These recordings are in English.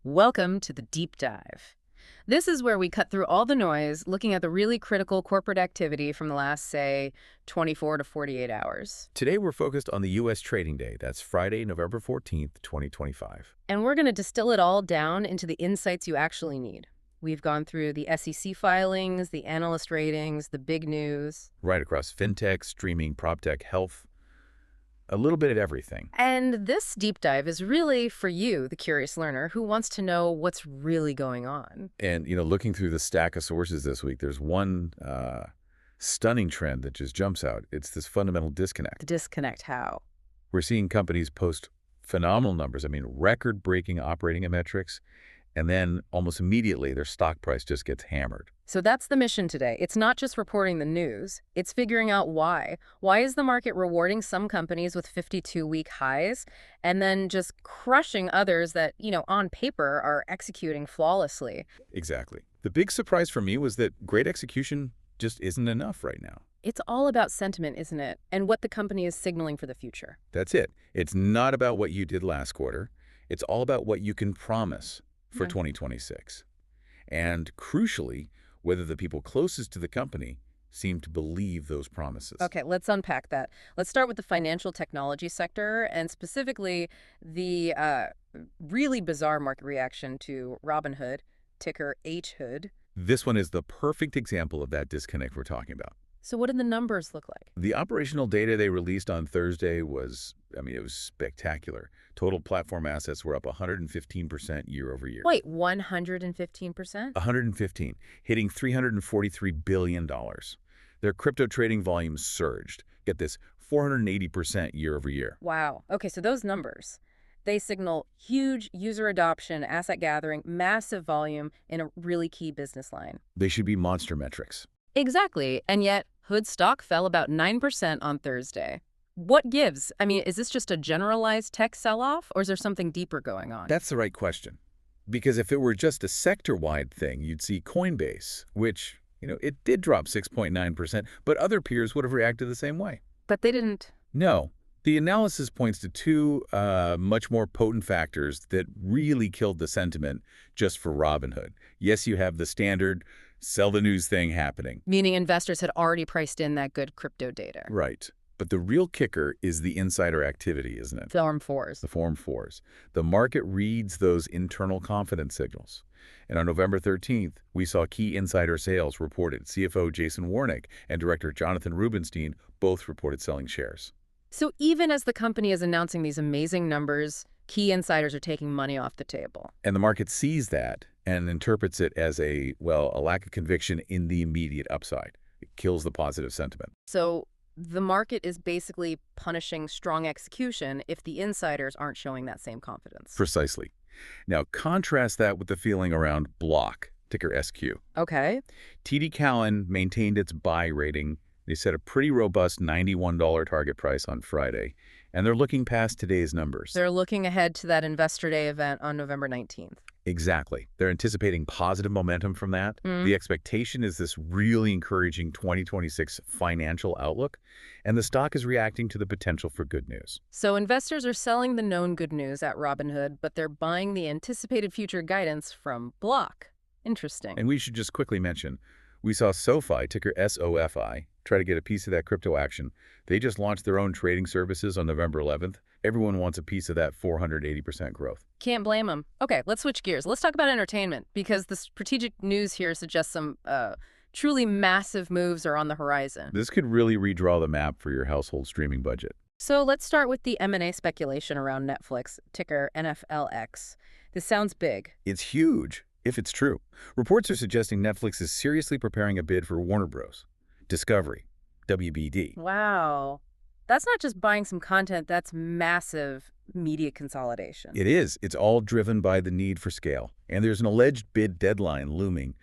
Welcome to the Deep Dive. This is where we cut through all the noise, looking at the really critical corporate activity from the last, say, 24 to 48 hours. Today we're focused on the U.S. trading day. That's Friday, November 14th, 2025. And we're going to distill it all down into the insights you actually need. We've gone through the SEC filings, the analyst ratings, the big news. Right across fintech, streaming, proptech, health, a little bit of everything. And this deep dive is really for you, the curious learner, who wants to know what's really going on. And, looking through the stack of sources this week, there's one stunning trend that just jumps out. It's this fundamental disconnect. The disconnect how? We're seeing companies post phenomenal numbers, record-breaking operating metrics, and then almost immediately their stock price just gets hammered. So that's the mission today. It's not just reporting the news. It's figuring out why. Why is the market rewarding some companies with 52-week highs and then just crushing others that, on paper are executing flawlessly? Exactly. The big surprise for me was that great execution just isn't enough right now. It's all about sentiment, isn't it? And what the company is signaling for the future. That's it. It's not about what you did last quarter. It's all about what you can promise for 2026. And crucially, whether the people closest to the company seem to believe those promises. Okay, let's unpack that. Let's start with the financial technology sector and specifically the really bizarre market reaction to Robinhood, ticker HHOOD. This one is the perfect example of that disconnect we're talking about. So what did the numbers look like? The operational data they released on Thursday was, it was spectacular. Total platform assets were up 115% year over year. Wait, 115%? 115, hitting $343 billion. Their crypto trading volumes surged. Get this, 480% year over year. Wow. Okay, so those numbers, they signal huge user adoption, asset gathering, massive volume in a really key business line. They should be monster metrics. Exactly. And yet, Hood stock fell about 9% on Thursday. What gives? Is this just a generalized tech sell-off, or is there something deeper going on? That's the right question. Because if it were just a sector-wide thing, you'd see Coinbase, which, it did drop 6.9%, but other peers would have reacted the same way. But they didn't. No. The analysis points to two much more potent factors that really killed the sentiment just for Robinhood. Yes, you have the standard sell the news thing happening. Meaning investors had already priced in that good crypto data. Right. But the real kicker is the insider activity, isn't it? Form 4s. The Form 4s. The market reads those internal confidence signals. And on November 13th, we saw key insider sales reported. CFO Jason Warnick and Director Jonathan Rubinstein both reported selling shares. So even as the company is announcing these amazing numbers, key insiders are taking money off the table. And the market sees that and interprets it as a lack of conviction in the immediate upside. It kills the positive sentiment. So the market is basically punishing strong execution if the insiders aren't showing that same confidence. Precisely. Now, contrast that with the feeling around Block, ticker SQ. Okay. TD Cowen maintained its buy rating. They set a pretty robust $91 target price on Friday, and they're looking past today's numbers. They're looking ahead to that Investor Day event on November 19th. Exactly. They're anticipating positive momentum from that. The expectation is this really encouraging 2026 financial outlook, and the stock is reacting to the potential for good news. So investors are selling the known good news at Robinhood, but they're buying the anticipated future guidance from Block. Interesting. And we should just quickly mention, we saw SoFi, ticker SOFI, try to get a piece of that crypto action. They just launched their own trading services on November 11th. Everyone wants a piece of that 480% growth. Can't blame them. Okay, let's switch gears. Let's talk about entertainment, because the strategic news here suggests some truly massive moves are on the horizon. This could really redraw the map for your household streaming budget. So let's start with the M&A speculation around Netflix, ticker NFLX. This sounds big. It's huge, if it's true. Reports are suggesting Netflix is seriously preparing a bid for Warner Bros. Discovery, WBD. Wow. That's not just buying some content, that's massive media consolidation. It is. It's all driven by the need for scale. And there's an alleged bid deadline looming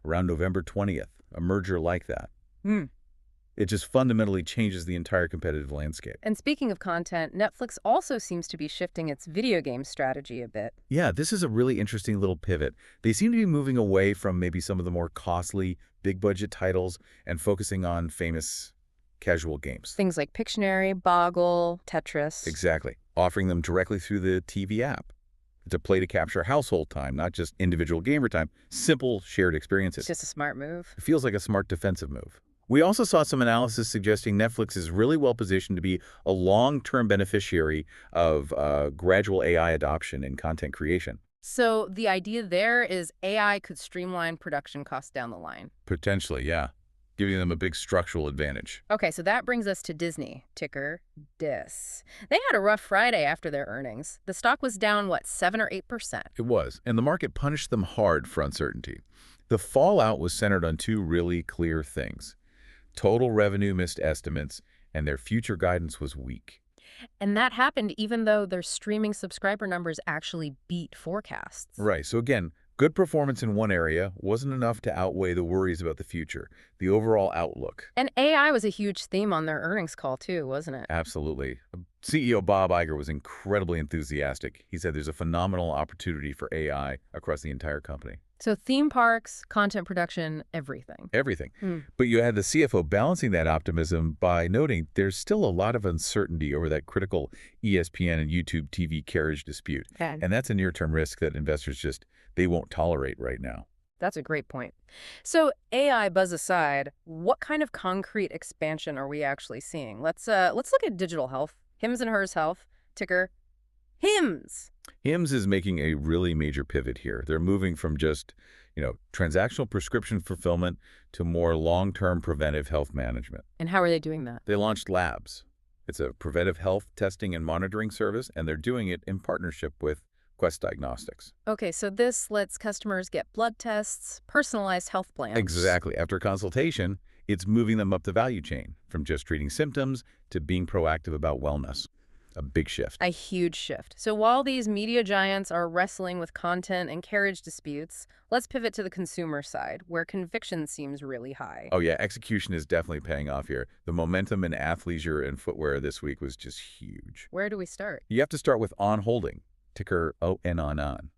around November 20th, a merger like that. It just fundamentally changes the entire competitive landscape. And speaking of content, Netflix also seems to be shifting its video game strategy a bit. Yeah, this is a really interesting little pivot. They seem to be moving away from maybe some of the more costly, big-budget titles and focusing on famous casual games. Things like Pictionary, Boggle, Tetris. Exactly. Offering them directly through the TV app. It's a play to capture household time, not just individual gamer time, simple shared experiences. It's just a smart move. It feels like a smart defensive move. We also saw some analysis suggesting Netflix is really well positioned to be a long-term beneficiary of gradual AI adoption in content creation. So the idea there is AI could streamline production costs down the line. Potentially, yeah, giving them a big structural advantage. Okay, so that brings us to Disney, ticker DIS. They had a rough Friday after their earnings. The stock was down, what, 7 or 8%? It was, and the market punished them hard for uncertainty. The fallout was centered on two really clear things. Total revenue missed estimates, and their future guidance was weak. And that happened even though their streaming subscriber numbers actually beat forecasts. Right, so again, good performance in one area wasn't enough to outweigh the worries about the future, the overall outlook. And AI was a huge theme on their earnings call too, wasn't it? Absolutely. CEO Bob Iger was incredibly enthusiastic. He said there's a phenomenal opportunity for AI across the entire company. So theme parks, content production, everything. Everything. But you had the CFO balancing that optimism by noting there's still a lot of uncertainty over that critical ESPN and YouTube TV carriage dispute. Okay. And that's a near-term risk that investors they won't tolerate right now. That's a great point. So AI buzz aside, what kind of concrete expansion are we actually seeing? Let's look at digital health. Hims&Hers Health, ticker HIMS. Hims is making a really major pivot here. They're moving from just, transactional prescription fulfillment to more long-term preventive health management. And how are they doing that? They launched Labs. It's a preventive health testing and monitoring service, and they're doing it in partnership with Quest Diagnostics. Okay, so this lets customers get blood tests, personalized health plans. Exactly. After consultation, it's moving them up the value chain, from just treating symptoms to being proactive about wellness. A big shift. A huge shift. So while these media giants are wrestling with content and carriage disputes, let's pivot to the consumer side, where conviction seems really high. Oh yeah, execution is definitely paying off here. The momentum in athleisure and footwear this week was just huge. Where do we start? You have to start with On Holding, ticker ONNON.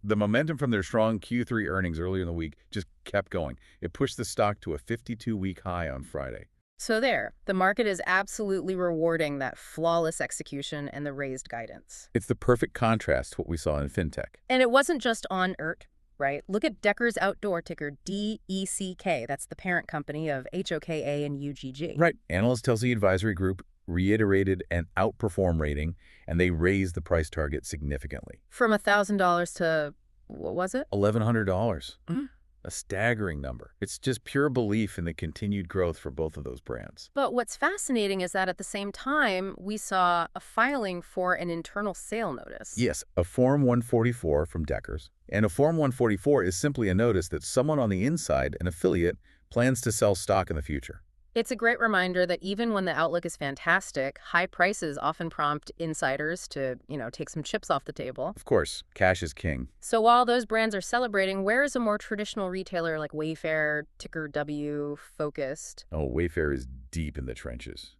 The momentum from their strong Q3 earnings earlier in the week just kept going. It pushed the stock to a 52-week high on Friday. So there, the market is absolutely rewarding that flawless execution and the raised guidance. It's the perfect contrast to what we saw in fintech. And it wasn't just on ERT, right? Look at Decker's Outdoor, ticker DECK. That's the parent company of HOKA and UGG. Right. Analyst Telsey Advisory Group reiterated an outperform rating, and they raised the price target significantly. From $1,000 to, what was it? $1,100. Mm-hmm. A staggering number. It's just pure belief in the continued growth for both of those brands. But what's fascinating is that at the same time, we saw a filing for an internal sale notice. Yes, a Form 144 from Decker's. And a Form 144 is simply a notice that someone on the inside, an affiliate, plans to sell stock in the future. It's a great reminder that even when the outlook is fantastic, high prices often prompt insiders to, take some chips off the table. Of course, cash is king. So while those brands are celebrating, where is a more traditional retailer like Wayfair, ticker W, focused? Oh, Wayfair is deep in the trenches.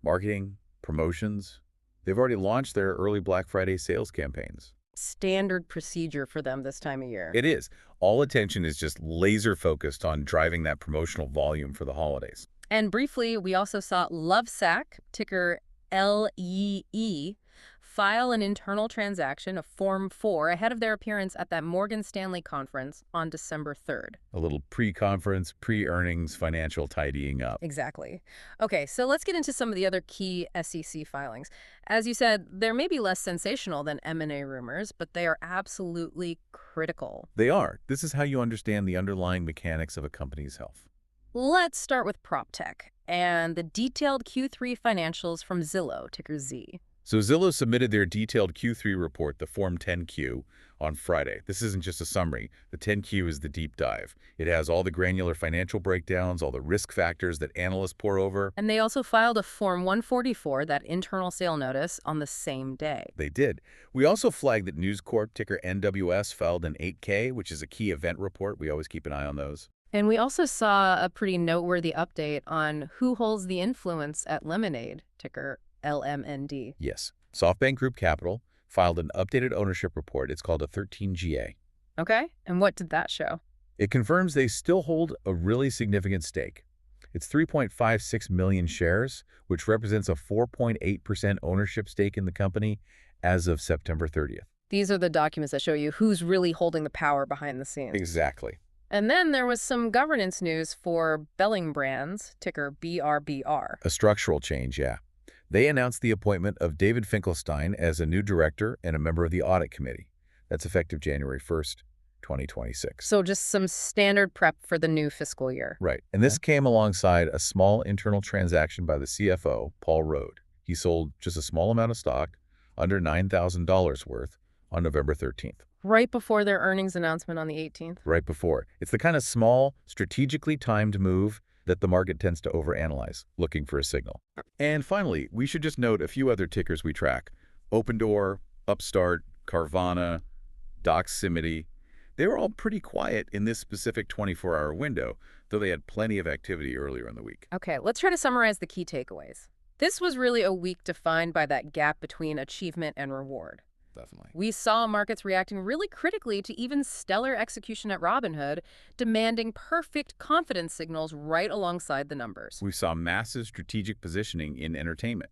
Marketing, promotions, they've already launched their early Black Friday sales campaigns. Standard procedure for them this time of year. It is. All attention is just laser focused on driving that promotional volume for the holidays. And briefly, we also saw Lovesac, ticker LEE, file an internal transaction, a Form 4, ahead of their appearance at that Morgan Stanley conference on December 3rd. A little pre-conference, pre-earnings financial tidying up. Exactly. Okay, so let's get into some of the other key SEC filings. As you said, they may be less sensational than M&A rumors, but they are absolutely critical. They are. This is how you understand the underlying mechanics of a company's health. Let's start with PropTech and the detailed Q3 financials from Zillow, ticker Z. So Zillow submitted their detailed Q3 report, the Form 10Q, on Friday. This isn't just a summary. The 10Q is the deep dive. It has all the granular financial breakdowns, all the risk factors that analysts pour over. And they also filed a Form 144, that internal sale notice, on the same day. They did. We also flagged that News Corp, ticker NWS, filed an 8K, which is a key event report. We always keep an eye on those. And we also saw a pretty noteworthy update on who holds the influence at Lemonade, ticker LMND. Yes. SoftBank Group Capital filed an updated ownership report. It's called a 13GA. Okay. And what did that show? It confirms they still hold a really significant stake. It's 3.56 million shares, which represents a 4.8% ownership stake in the company as of September 30th. These are the documents that show you who's really holding the power behind the scenes. Exactly. And then there was some governance news for BellRing Brands, ticker BRBR. A structural change, yeah. They announced the appointment of David Finkelstein as a new director and a member of the audit committee. That's effective January 1st, 2026. So just some standard prep for the new fiscal year. Right. And this came alongside a small internal transaction by the CFO, Paul Rode. He sold just a small amount of stock, under $9,000 worth, on November 13th. Right before their earnings announcement on the 18th. Right before. It's the kind of small, strategically timed move that the market tends to overanalyze, looking for a signal. And finally, we should just note a few other tickers we track. Opendoor, Upstart, Carvana, Doximity. They were all pretty quiet in this specific 24-hour window, though they had plenty of activity earlier in the week. Okay, let's try to summarize the key takeaways. This was really a week defined by that gap between achievement and reward. Definitely. We saw markets reacting really critically to even stellar execution at Robinhood, demanding perfect confidence signals right alongside the numbers. We saw massive strategic positioning in entertainment.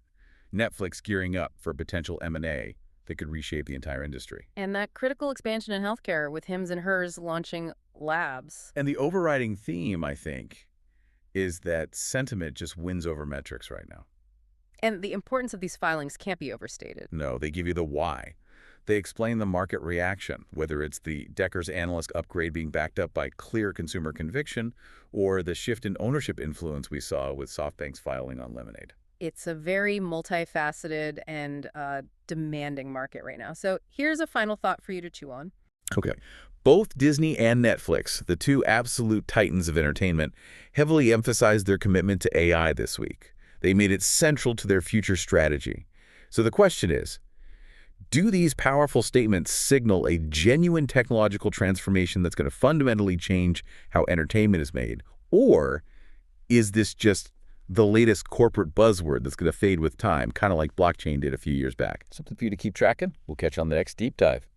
Netflix gearing up for potential M&A that could reshape the entire industry. And that critical expansion in healthcare with Hims&Hers launching labs. And the overriding theme, I think, is that sentiment just wins over metrics right now. And the importance of these filings can't be overstated. No, they give you the why. They explain the market reaction, whether it's the Decker's analyst upgrade being backed up by clear consumer conviction or the shift in ownership influence we saw with SoftBank's filing on Lemonade. It's a very multifaceted and demanding market right now. So here's a final thought for you to chew on. Okay. Both Disney and Netflix, the two absolute titans of entertainment, heavily emphasized their commitment to AI this week. They made it central to their future strategy. So the question is, do these powerful statements signal a genuine technological transformation that's going to fundamentally change how entertainment is made? Or is this just the latest corporate buzzword that's going to fade with time, kind of like blockchain did a few years back? Something for you to keep tracking. We'll catch you on the next Deep Dive.